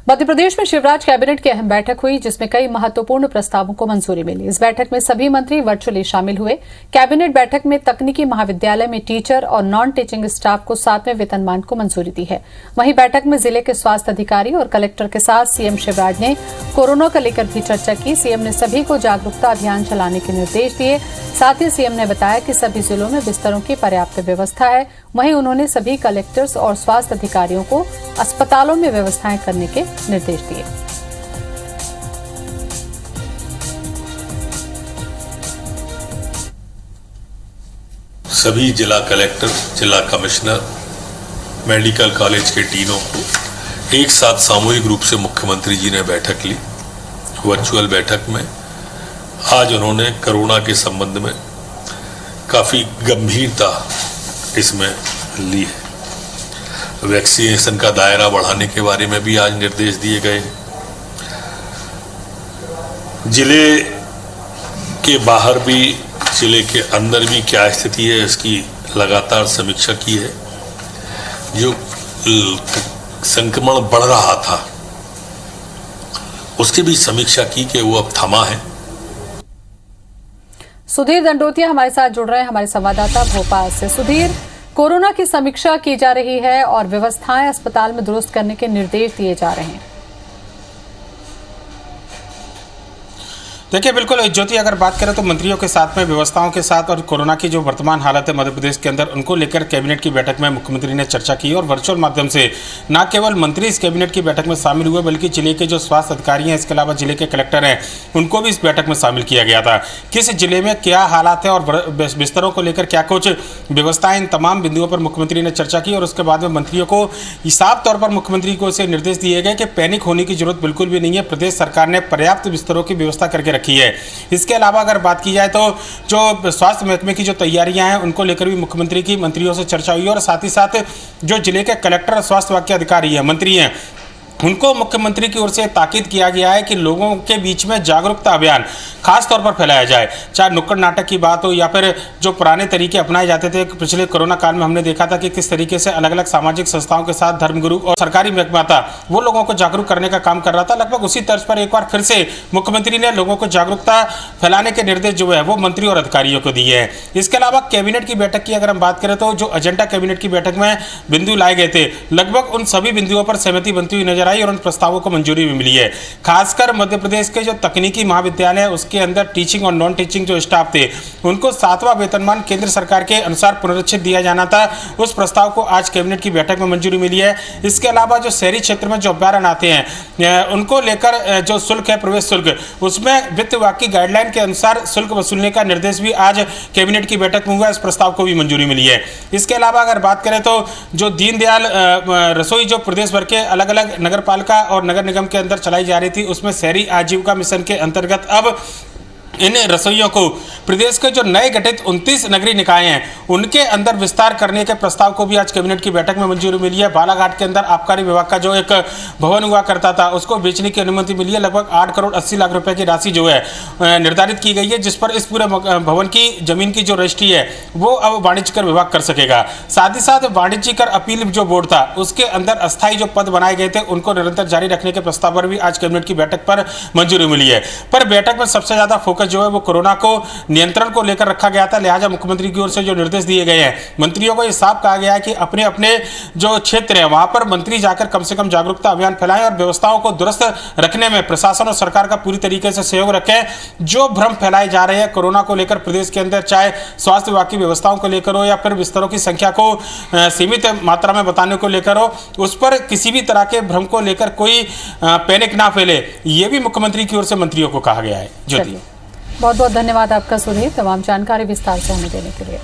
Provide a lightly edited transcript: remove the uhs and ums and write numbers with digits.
मध्य प्रदेश में शिवराज कैबिनेट की अहम बैठक हुई, जिसमें कई महत्वपूर्ण प्रस्तावों को मंजूरी मिली। इस बैठक में सभी मंत्री वर्चुअली शामिल हुए। कैबिनेट बैठक में तकनीकी महाविद्यालय में टीचर और नॉन टीचिंग स्टाफ को 7वें वेतनमान को मंजूरी दी है। वहीं बैठक में जिले के स्वास्थ्य अधिकारी और कलेक्टर के साथ सीएम शिवराज ने कोरोना को लेकर भी चर्चा की। सीएम ने सभी को जागरूकता अभियान चलाने के निर्देश दिए। साथ ही सीएम ने बताया कि सभी जिलों में बिस्तरों की पर्याप्त व्यवस्था है। वहीं उन्होंने सभी कलेक्टर्स और स्वास्थ्य अधिकारियों को अस्पतालों में व्यवस्थाएं करने के निर्देश दिए। सभी जिला कलेक्टर, जिला कमिश्नर, मेडिकल कॉलेज के डीनों को एक साथ सामूहिक रूप से मुख्यमंत्री जी ने बैठक ली। वर्चुअल बैठक में आज उन्होंने कोरोना के संबंध में काफी गंभीरता इसमें ली है। वैक्सीनेशन का दायरा बढ़ाने के बारे में भी आज निर्देश दिए गए। जिले के बाहर भी, जिले के अंदर भी क्या स्थिति है, इसकी लगातार समीक्षा की है। जो संक्रमण बढ़ रहा था उसकी भी समीक्षा की कि वो अब थमा है। सुधीर दंडोतिया हमारे साथ जुड़ रहे हैं, हमारे संवाददाता भोपाल से। सुधीर, कोरोना की समीक्षा की जा रही है और व्यवस्थाएं अस्पताल में दुरुस्त करने के निर्देश दिए जा रहे हैं। देखिए, बिल्कुल ज्योति, अगर बात करें तो मंत्रियों के साथ में व्यवस्थाओं के साथ और कोरोना की जो वर्तमान हालत है मध्य प्रदेश के अंदर, उनको लेकर कैबिनेट की बैठक में मुख्यमंत्री ने चर्चा की और वर्चुअल माध्यम से न केवल मंत्री इस कैबिनेट की बैठक में शामिल हुए, बल्कि जिले के जो स्वास्थ्य अधिकारी हैं, इसके अलावा जिले के कलेक्टर हैं, उनको भी इस बैठक में शामिल किया गया था। किस जिले में क्या हालात है और बिस्तरों को लेकर क्या कुछ व्यवस्थाएं, इन तमाम बिंदुओं पर मुख्यमंत्री ने चर्चा की। और उसके बाद में मंत्रियों को साफ तौर पर मुख्यमंत्री को से निर्देश दिए गए कि पैनिक होने की जरूरत बिल्कुल भी नहीं है। प्रदेश सरकार ने पर्याप्त बिस्तरों की व्यवस्था करके रखी है। इसके अलावा अगर बात की जाए तो जो स्वास्थ्य महकमे की जो तैयारियां हैं, उनको लेकर भी मुख्यमंत्री की मंत्रियों से चर्चा हुई। और साथ ही साथ जो जिले के कलेक्टर और स्वास्थ्य विभाग के अधिकारी हैं, मंत्री हैं, उनको मुख्यमंत्री की ओर से ताकीद किया गया है कि लोगों के बीच में जागरूकता अभियान खास तौर पर फैलाया जाए। चाहे नुक्कड़ नाटक की बात हो या फिर जो पुराने तरीके अपनाए जाते थे। पिछले कोरोना काल में हमने देखा था कि किस तरीके से अलग अलग सामाजिक संस्थाओं के साथ धर्मगुरु और सरकारी महकमा था, वो लोगों को जागरूक करने का काम कर रहा था। लगभग उसी तर्ज पर एक बार फिर से मुख्यमंत्री ने लोगों को जागरूकता फैलाने के निर्देश जो है वो मंत्री और अधिकारियों को दिए हैं। इसके अलावा कैबिनेट की बैठक की अगर हम बात करें तो जो एजेंडा कैबिनेट की बैठक में बिंदु लाए गए थे, लगभग उन सभी बिंदुओं पर सहमति बनती हुई नजर आई और उन प्रस्तावों को मंजूरी भी मिली है। खासकर मध्य प्रदेश के जो तकनीकी महाविद्यालय है, उसके अंदर टीचिंग और नॉन टीचिंग जो स्टाफ थे, उनको 7वां वेतनमान केंद्र सरकार के अनुसार पुनरीक्षित दिया जाना था। उस प्रस्ताव को आज कैबिनेट की बैठक में मंजूरी मिली है। इसके अलावा जो शहरी क्षेत्र में जो अभ्यारण्य आते हैं, उनको लेकर जो शुल्क है, प्रवेश शुल्क, उसमें वित्त विभाग की गाइडलाइन के अनुसार शुल्क वसूलने का निर्देश भी आज कैबिनेट की बैठक में हुआ। इस प्रस्ताव को भी मंजूरी मिली है। इसके अलावा अगर बात करें तो जो दीनदयाल रसोई जो प्रदेश भर के अलग अलग नगर पालिका और नगर निगम के अंदर चलाई जा रही थी, उसमें शहरी आजीविका मिशन के अंतर्गत अब इन रसोइयों को प्रदेश के जो नए गठित 29 नगरीय निकाय हैं, उनके अंदर विस्तार करने के प्रस्ताव को भी आज कैबिनेट की बैठक में मंजूरी मिली है। बालाघाट के अंदर आबकारी विभाग का जो एक भवन हुआ करता था, उसको बेचने की अनुमति मिली है। लगभग 8 करोड़ 80 लाख रुपए की राशि जो है निर्धारित की गई है, जिस पर इस पूरे भवन की जमीन की जो रजिस्ट्री है वो अब वाणिज्यकर विभाग कर सकेगा। साथ ही साथ वाणिज्यकर अपील जो बोर्ड था, उसके अंदर अस्थायी जो पद बनाए गए थे, उनको निरंतर जारी रखने के प्रस्ताव पर भी आज कैबिनेट की बैठक पर मंजूरी मिली है। पर बैठक में सबसे ज्यादा फोकस जो है वो कोरोना को नियंत्रण को लेकर रखा गया था। लिहाजा मुख्यमंत्री की ओर से जो निर्देश दिए गए हैं, मंत्रियों को ये साफ कहा गया है कि अपने अपने जो क्षेत्र है वहां पर मंत्री जाकर कम से कम जागरूकता अभियान फैलाएं और व्यवस्थाओं को दुरुस्त रखने में प्रशासन और सरकार का पूरी तरीके से सहयोग रखें। जो भ्रम फैलाए जा रहे हैं कोरोना को लेकर प्रदेश के अंदर, चाहे स्वास्थ्य विभाग की व्यवस्थाओं को लेकर हो या फिर बिस्तरों की संख्या को सीमित मात्रा में बताने को लेकर हो, उस पर किसी भी तरह के भ्रम को लेकर कोई पैनिक ना फैले, ये भी मुख्यमंत्री की ओर से मंत्रियों को कहा गया है। ज्योति, बहुत बहुत धन्यवाद आपका सुधीर, तमाम जानकारी विस्तार से हमें देने के लिए।